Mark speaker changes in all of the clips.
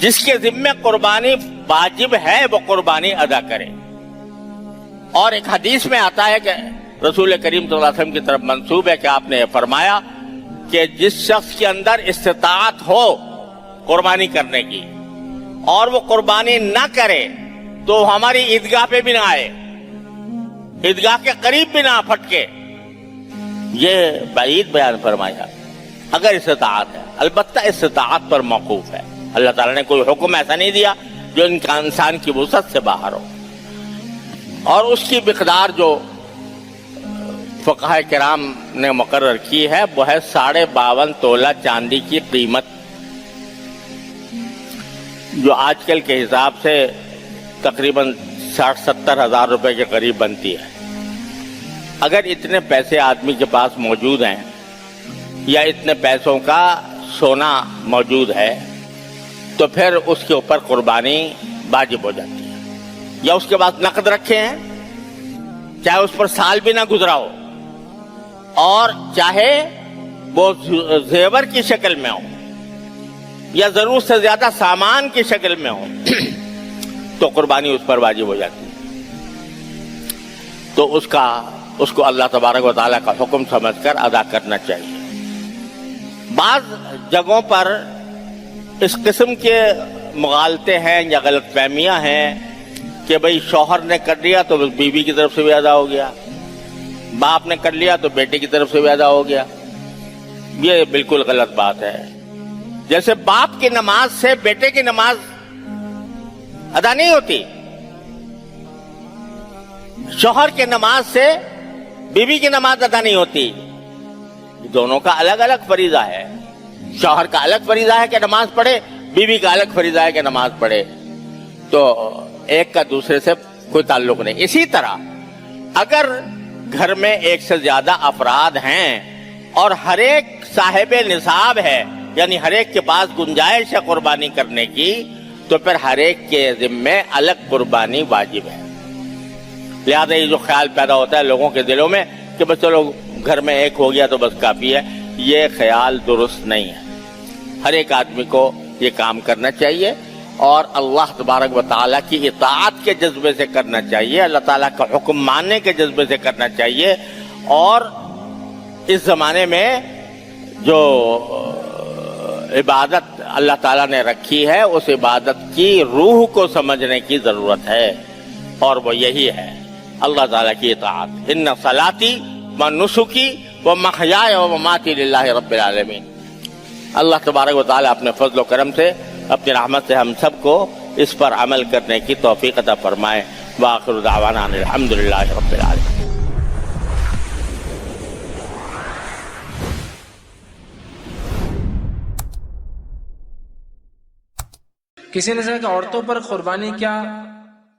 Speaker 1: جس کے ذمے قربانی واجب ہے وہ قربانی ادا کرے. اور ایک حدیث میں آتا ہے کہ رسول کریم صلی اللہ علیہ وسلم کی طرف منسوب ہے کہ آپ نے فرمایا کہ جس شخص کے اندر استطاعت ہو قربانی کرنے کی اور وہ قربانی نہ کرے تو ہماری عیدگاہ پہ بھی نہ آئے, عیدگاہ کے قریب بھی نہ پھٹکے. یہ بعید بیان فرمایا. اگر استطاعت ہے, البتہ استطاعت پر موقوف ہے. اللہ تعالیٰ نے کوئی حکم ایسا نہیں دیا جو انسان کی وسعت سے باہر ہو. اور اس کی مقدار جو فقہاء کرام نے مقرر کی ہے وہ ہے 52.5 تولہ چاندی کی قیمت, جو آج کل کے حساب سے تقریباً 60-70 ہزار روپے کے قریب بنتی ہے. اگر اتنے پیسے آدمی کے پاس موجود ہیں یا اتنے پیسوں کا سونا موجود ہے تو پھر اس کے اوپر قربانی واجب ہو جاتی ہے. یا اس کے پاس نقد رکھے ہیں, چاہے اس پر سال بھی نہ گزرا ہو اور چاہے وہ زیور کی شکل میں ہو یا ضرورت سے زیادہ سامان کی شکل میں ہو تو قربانی اس پر واجب ہو جاتی ہے. تو اس کو اللہ تبارک و تعالیٰ کا حکم سمجھ کر ادا کرنا چاہیے. بعض جگہوں پر اس قسم کے مغالطے ہیں یا غلط فہمیاں ہیں کہ بھئی شوہر نے کر لیا تو بیوی کی طرف سے بھی ادا ہو گیا, باپ نے کر لیا تو بیٹے کی طرف سے بھی ادا ہو گیا. یہ بالکل غلط بات ہے. جیسے باپ کی نماز سے بیٹے کی نماز ادا نہیں ہوتی, شوہر کی نماز سے بیوی کی نماز ادا نہیں ہوتی. دونوں کا الگ الگ فریضہ ہے. شوہر کا الگ فریضہ ہے کہ نماز پڑھے, بیوی کا الگ فریضہ ہے کہ نماز پڑھے. تو ایک کا دوسرے سے کوئی تعلق نہیں. اسی طرح اگر گھر میں ایک سے زیادہ افراد ہیں اور ہر ایک صاحب نصاب ہے, یعنی ہر ایک کے پاس گنجائش ہے قربانی کرنے کی, تو پھر ہر ایک کے ذمے الگ قربانی واجب ہے. لہذا یہ جو خیال پیدا ہوتا ہے لوگوں کے دلوں میں کہ بس چلو گھر میں ایک ہو گیا تو بس کافی ہے, یہ خیال درست نہیں ہے. ہر ایک آدمی کو یہ کام کرنا چاہیے اور اللہ تبارک و تعالیٰ کی اطاعت کے جذبے سے کرنا چاہیے, اللہ تعالیٰ کا حکم ماننے کے جذبے سے کرنا چاہیے. اور اس زمانے میں جو عبادت اللہ تعالیٰ نے رکھی ہے اس عبادت کی روح کو سمجھنے کی ضرورت ہے, اور وہ یہی ہے اللہ تعالیٰ کی اطاعت. ان صلاتی و نسکی و محیای و مماتی للہ رب العالمین. اللہ تبارک و تعالیٰ اپنے فضل و کرم سے, اپنی رحمت سے ہم سب کو اس پر عمل کرنے کی توفیق عطا فرمائے. وآخر دعوانا الحمدللہ رب العالمین.
Speaker 2: کسی نے کہا کہ عورتوں پر قربانی کیا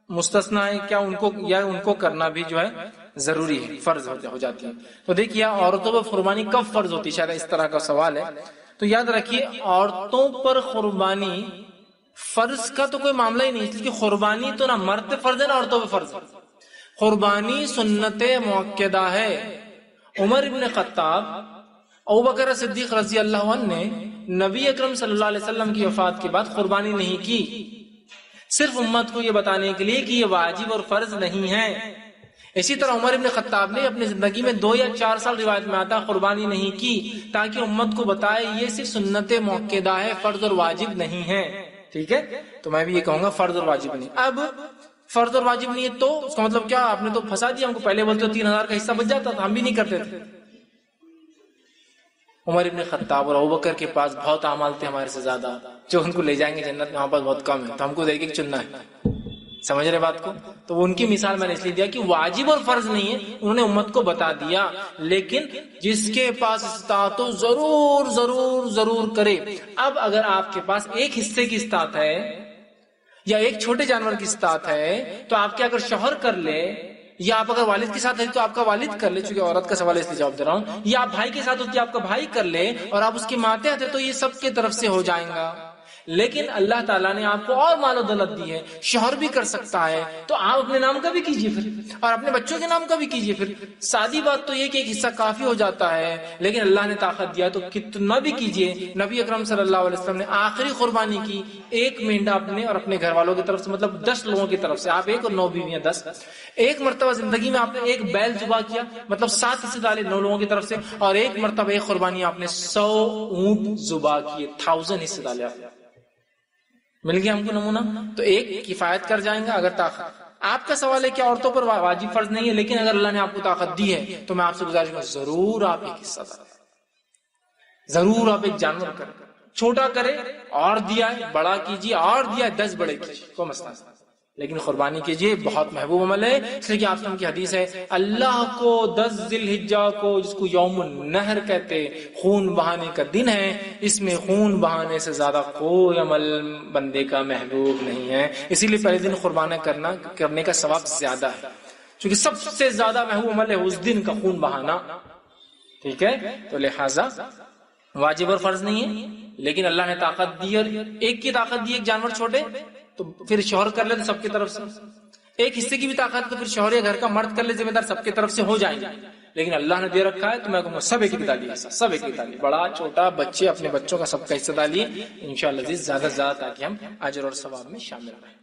Speaker 2: مستثنا ہے, کیا ان کو کرنا بھی جو ہے ضروری ہے, فرض ہو جاتی ہے؟ تو دیکھیے عورتوں پر قربانی کب فرض ہوتی ہے, شاید اس طرح کا سوال ہے. تو یاد رکھیے عورتوں پر قربانی فرض کا تو کوئی معاملہ ہی نہیں, اس لیے قربانی تو نہ مرد پہ فرض ہے نہ عورتوں پہ فرض ہے. قربانی سنت مؤکدہ ہے. عمر ابن خطاب, ابوبکر صدیق رضی اللہ عنہ نے نبی اکرم صلی اللہ علیہ وسلم کی وفات کے بعد قربانی نہیں کی, صرف امت کو یہ بتانے کے لیے کہ یہ واجب اور فرض نہیں ہے. اسی طرح عمر ابن خطاب نے اپنی زندگی میں 2 یا 4 سال روایت میں آتا قربانی نہیں کی, تاکہ امت کو بتائے یہ صرف سنت مؤکدہ ہے, فرض اور واجب نہیں ہے. ٹھیک ہے, تو میں بھی یہ کہوں گا فرض اور واجب نہیں. اب فرض اور واجب نہیں ہے تو اس کا مطلب کیا, آپ نے تو پھنسا دیا ہم کو. پہلے بولتے 3000 کا حصہ بچ جاتا تھا, ہم بھی نہیں کرتے تھے. عمر ابن خطاب اور ابوبکر کے پاس بہت اعمال تھے ہمارے سے زیادہ, جو ان کو لے جائیں گے جنت میں, ہمارے پاس بہت کم ہے, تو ہم کو دیکھ کے چننا ہے. سمجھ رہے بات کو؟ تو ان کی مثال میں نے اس لیے دیا کہ واجب اور فرض نہیں ہے, انہوں نے امت کو بتا دیا. لیکن جس کے پاس استطاعت ہو ضرور ضرور ضرور کرے. اب اگر آپ کے پاس ایک حصے کی استطاعت ہے یا ایک چھوٹے جانور کی استطاعت ہے تو آپ کے اگر شوہر کر لے, یا آپ اگر والد کے ساتھ ہے تو آپ کا والد کر لے, چونکہ عورت کا سوال ہے اس لیے جواب دے رہا ہوں, یا آپ بھائی کے ساتھ ہوتی ہے آپ کا بھائی کر لے, اور آپ اس کے ماتحت ہے تو یہ سب کے طرف سے ہو جائیں گا. لیکن اللہ تعالیٰ نے آپ کو اور مال و دولت دی ہے، شوہر بھی کر سکتا ہے، تو آپ اپنے نام کا بھی کیجئے پھر، اور اپنے بچوں کے نام کا بھی کیجئے پھر۔ سادی بات تو یہ کہ ایک حصہ کافی ہو جاتا ہے، لیکن اللہ نے طاقت دیا تو کتنا بھی کیجئے۔ نبی اکرم صلی اللہ علیہ وسلم نے آخری قربانی کی، ایک مینڈا اپنے اور اپنے گھر والوں کی طرف سے، مطلب 10 لوگوں کی طرف سے، آپ ایک اور 9 بیویاں 10۔ ایک مرتبہ زندگی میں آپ نے ایک بیل ذبح کیا، مطلب 7 حصے ڈالے 9 لوگوں کی طرف سے، اور ایک مرتبہ ایک قربانی آپ نے 100 اونٹ ذبح کیے، 1000 حصے ڈالے آپ۔ مل گیا ہم کو نمونہ، تو ایک کفایت کر جائیں گا اگر طاقت۔ آپ کا سوال ہے کہ عورتوں پر واجب فرض نہیں ہے، لیکن اگر اللہ نے آپ کو طاقت دی ہے تو میں آپ سے گزارش کروں ضرور آپ ایک حصہ ڈالیں، ضرور آپ ایک جانور کریں، چھوٹا کرے اور دیا ہے، بڑا کیجیے اور دیا ہے، 10 بڑے کیجیے، کوئی مسئلہ نہیں، لیکن قربانی کیجیے، بہت محبوب عمل ہے۔ اس لیے کہ آپ کی حدیث ہے، اللہ کو 10 ذی الحجہ کو، جس کو یوم النحر کہتے، خون بہانے کا دن ہے، اس میں خون بہانے سے زیادہ کوئی عمل بندے کا محبوب نہیں ہے، اسی لیے پہلے دن قربانی کرنے کا ثواب زیادہ ہے، کیونکہ سب سے زیادہ محبوب عمل ہے اس دن کا خون بہانا، ٹھیک ہے؟ تو لہٰذا واجب اور فرض نہیں ہے، لیکن اللہ نے طاقت دی، اور ایک کی طاقت دی ایک جانور چھوٹے تو پھر شوہر کر لے تو سب کی طرف سے، ایک حصے کی بھی طاقت تو پھر شوہر یا گھر کا مرد کر لے، ذمہ دار سب کی طرف سے ہو جائیں گے، لیکن اللہ نے دے رکھا ہے تو میں کہوں گا سب ایک ڈالیے، سب ایک ڈالیے، بڑا چھوٹا بچے اپنے بچوں کا سب کا حصہ ڈالیے انشاءاللہ عزیز، زیادہ سے زیادہ، تاکہ ہم اجر اور ثواب میں شامل رہیں۔